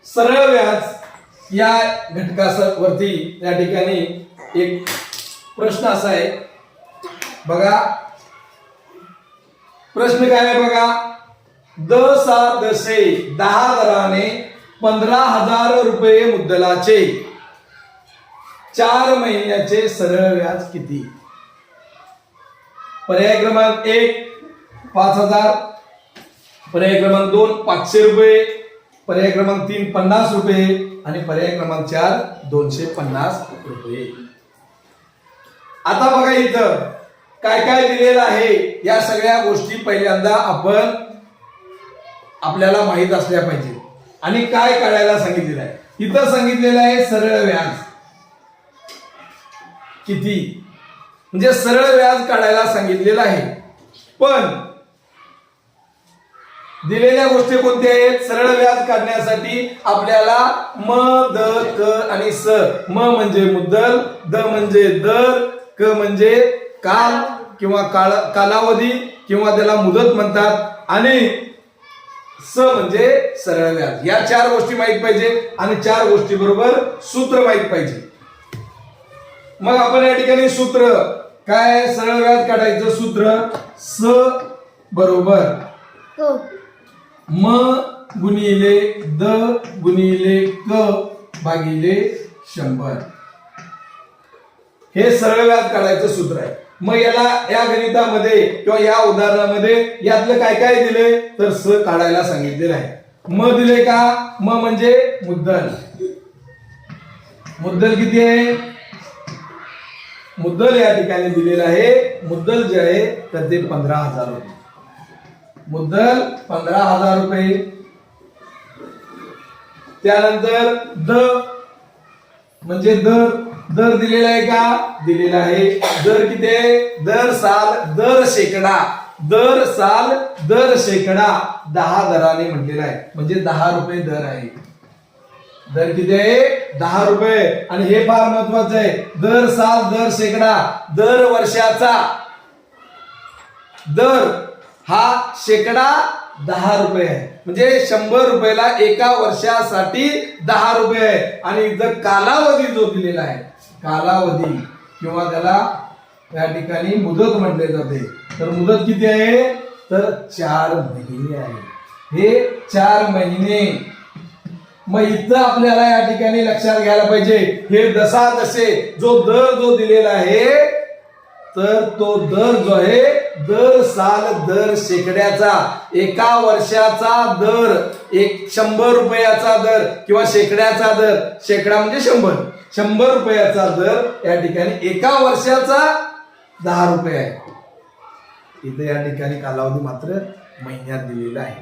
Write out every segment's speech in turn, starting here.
सरळ व्याज या घटकावरती या ठिकाणी एक प्रश्न असा आहे बघा. प्रश्न काय आहे बघा. 10 दराने 15,000 रुपये मुद्दलाचे 4 महिन्याचे सरळ व्याज किती? पर्याय क्रमांक 1 5,000, पर्याय क्रमांक 2 500 रुपये, पर्याय क्रमांक 3 50 रुपये आणि पर्याय क्रमांक 4 250 रुपये. आता बघा इथं काय काय दिलेलं आहे. या सगळ्या गोष्टी पहिल्यांदा आपल्याला माहित असल्या पाहिजे. आणि काय काढायला सांगितलेलं आहे. इथं सांगितलेलं आहे सरळ व्याज किती, म्हणजे सरळ व्याज काढायला सांगितलेलं आहे. पण दिलेल्या गोष्टी कोणत्या आहेत? सरळ व्याज काढण्यासाठी आपल्याला म, द, क आणि स. म म्हणजे मुद्दल, द म्हणजे दर, क म्हणजे काल किंवा कालावधी किंवा त्याला मुदत म्हणतात आणि स म्हणजे सरळ व्याज. या 4 गोष्टी माहित पाहिजे आणि 4 गोष्टी बरोबर सूत्र माहित पाहिजे. मग आपण या ठिकाणी सूत्र काय, सरळ व्याज काढायचं सूत्र स बरोबर म गुणिले द गुणिले क भागिले 100. हे सरळ व्याज काढायचं सूत्र आहे. मग या गणितामध्ये किंवा या उदाहरणामध्ये यातलं काय काय दिले तर स काढायला सांगितलेलं आहे. म दिले का? म म्हणजे मुद्दल. मुद्दल किती आहे? मुद्दल या ठिकाणी दिलेलं आहे. मुद्दल जे आहे तर ते 15,000 रुपये. मुद्दल 15,000 रुपये. त्यानंतर द म्हणजे दर. दर दिलेला आहे का? दिलेला आहे. दर किती आहे? दर साल दर शेकडा. दर साल दर शेकडा 10 दराने म्हटलेला आहे, म्हणजे 10 रुपये दर आहे. दर किती आहे? 10 रुपये. आणि हे फार महत्वाचं आहे. दर साल दर शेकडा. दर वर्षाचा दर हा शेकडा 10 रुपये आहे, म्हणजे 100 रुपयाला एका वर्षासाठी 10 रुपये आहे. आणि इथं कालावधी जो दिलेला आहे, कालावधी किंवा त्याला या ठिकाणी मुदत म्हटले जाते, तर मुदत किती आहे तर 4 महिने आहे. हे 4 महिने. मग इथं आपल्याला या ठिकाणी लक्षात घ्यायला पाहिजे हे जसा जसे जो दर जो दिलेला आहे तर तो दर जो आहे दर साल दर शेकड्याचा, एका वर्षाचा दर, 100 रुपयाचा दर किंवा शेकड्याचा दर. शेकडा म्हणजे 100 रुपयाचा दर या ठिकाणी एका वर्षाचा 10 रुपये आहे. इथे या ठिकाणी कालावधी मात्र महिन्यात दिलेला आहे.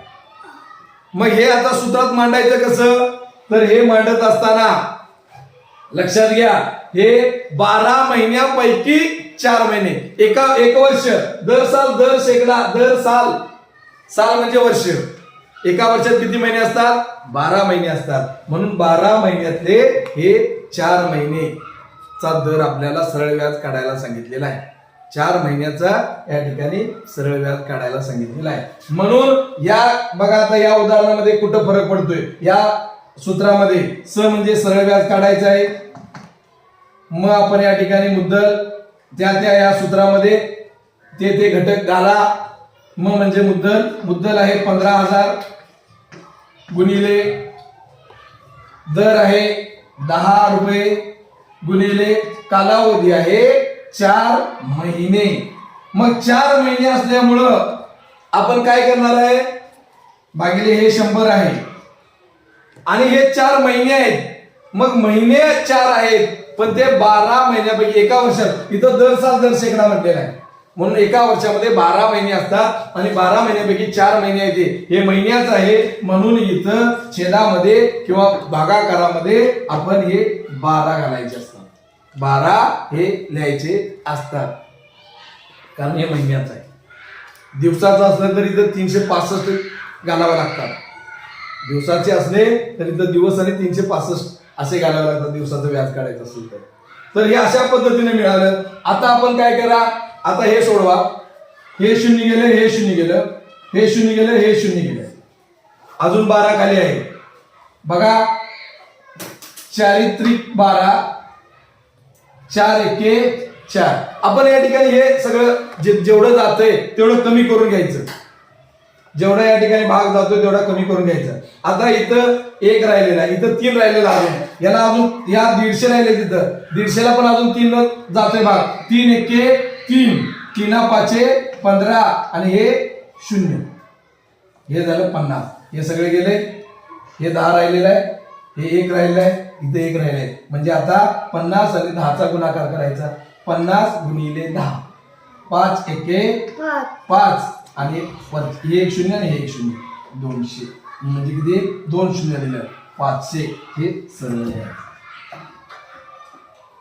मग हे आता सूत्रात मांडायचं कसं तर हे मांडत असताना लक्षात घ्या हे 12 महिन्यापैकी 4 महिने. एक वर्ष. दर साल दर शेकडा दर साल. साल म्हणजे वर्ष. एका वर्षात किती महिने असतात? 12 महिने असतात. म्हणून 12 महिन्यातले हे 4 महिनेचा दर आपल्याला सरळ व्याज काढायला सांगितलेला आहे. 4 महिन्याचा या ठिकाणी सरळ व्याज काढायला सांगितलेला आहे. म्हणून या बघा आता या उदाहरणामध्ये कुठं फरक पडतोय. या सूत्रामध्ये स म्हणजे सरळ व्याज काढायचं आहे. मग आपण या ठिकाणी मुद्दल त्या या सूत्रामध्ये ते घटक घाला. मग म्हणजे मुद्दल आहे 15,000 गुणिले दर आहे 10 रुपये गुणिले कालावधी आहे 4 महिने. मग 4 महिने असल्यामुळं आपण काय करणार आहे भागिले हे 100 आहे आणि हे 4 महिने आहेत. मग महिने 4 आहेत पण ते 12 महिन्यापैकी एका वर्षात. इथं दर साल दर शेकडा म्हटलेला आहे म्हणून एका वर्षामध्ये 12 महिने असतात आणि 12 महिन्यापैकी 4 महिने येते. हे महिन्याचं आहे म्हणून इथं छेदामध्ये किंवा भागाकारामध्ये आपण हे 12 घालायचे असतात. 12 हे लिहायचे असतात कारण हे महिन्याचं आहे. दिवसाचं असलं तरी इथं 365 घालावं लागतात. दिवसाचे असले तरी इथं दिवस आणि 365 असे घालावे लागतात दिवसाचं व्याज काढायचं असेल तर हे अशा पद्धतीने मिळालं. आता आपण काय करा आता हे सोडवा. हे 0 गेलं हे 0 गेलं हे 0 गेलं हे 0 गेलं. अजून 12 खाली आहे बघा. 4 त्रिक 12, 4 एके 4. आपण या ठिकाणी हे सगळं जेवढं जातंय तेवढं कमी करून घ्यायचं. जेवढा या ठिकाणी भाग जातोय तेवढा कमी करून घ्यायचा. आता इथं 1 राहिलेला, इथं 3 राहिलेला, अजून याला अजून या 150 राहिले, तिथं 150ला पण अजून 3 जातोय भाग. 3 एके 3, 3 पाचे 15 आणि हे 0. हे झालं 50. हे सगळे गेले. हे 10 राहिलेलं आहे, हे 1 राहिलेलं आहे, इथे 1 राहिले. म्हणजे आता 50 आणि 10चा गुणाकार करायचा. 50 गुणिले 10, 5 एके 5 आणि हे 1 0 आणि हे 1 0, 200. म्हणजे किती? 2 0 दिलं, 500. हे सरळ व्याज.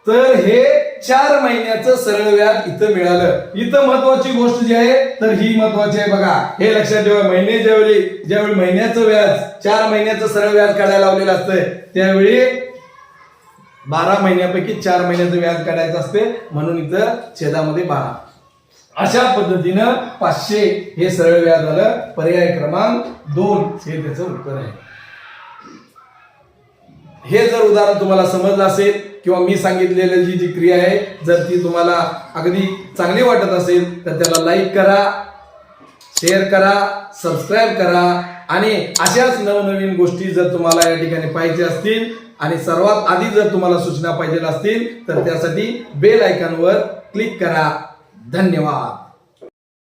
तर हे 4 महिन्याचं सरळ व्याज इथं मिळालं. इथं महत्वाची गोष्ट जी आहे तर ही महत्वाची आहे बघा. हे लक्षात ठेवा. ज्यावेळी महिन्याचं व्याज 4 महिन्याचं सरळ व्याज काढायला लावलेलं असतंय त्यावेळी 12 महिन्यापैकी 4 महिन्याचं व्याज काढायचं असते, म्हणून इथं छेदामध्ये 12. अशा पद्धतीनं 500 हे सरळ व्याज झालं. पर्याय क्रमांक 2 हे त्याचं उत्तर आहे. हे जर उदाहरण तुम्हाला समजलं असेल किंवा मी सांगितलेली जी क्रिया आहे जर ती तुम्हाला अगदी चांगली वाटत असेल तर त्याला लाईक करा, शेअर करा, सबस्क्राईब करा आणि अशाच नवनवीन गोष्टी जर तुम्हाला या ठिकाणी पाहिजे असतील आणि सर्वात आधी जर तुम्हाला सूचना पाहिजे असतील तर त्यासाठी बेल आयकॉनवर क्लिक करा. धन्यवाद.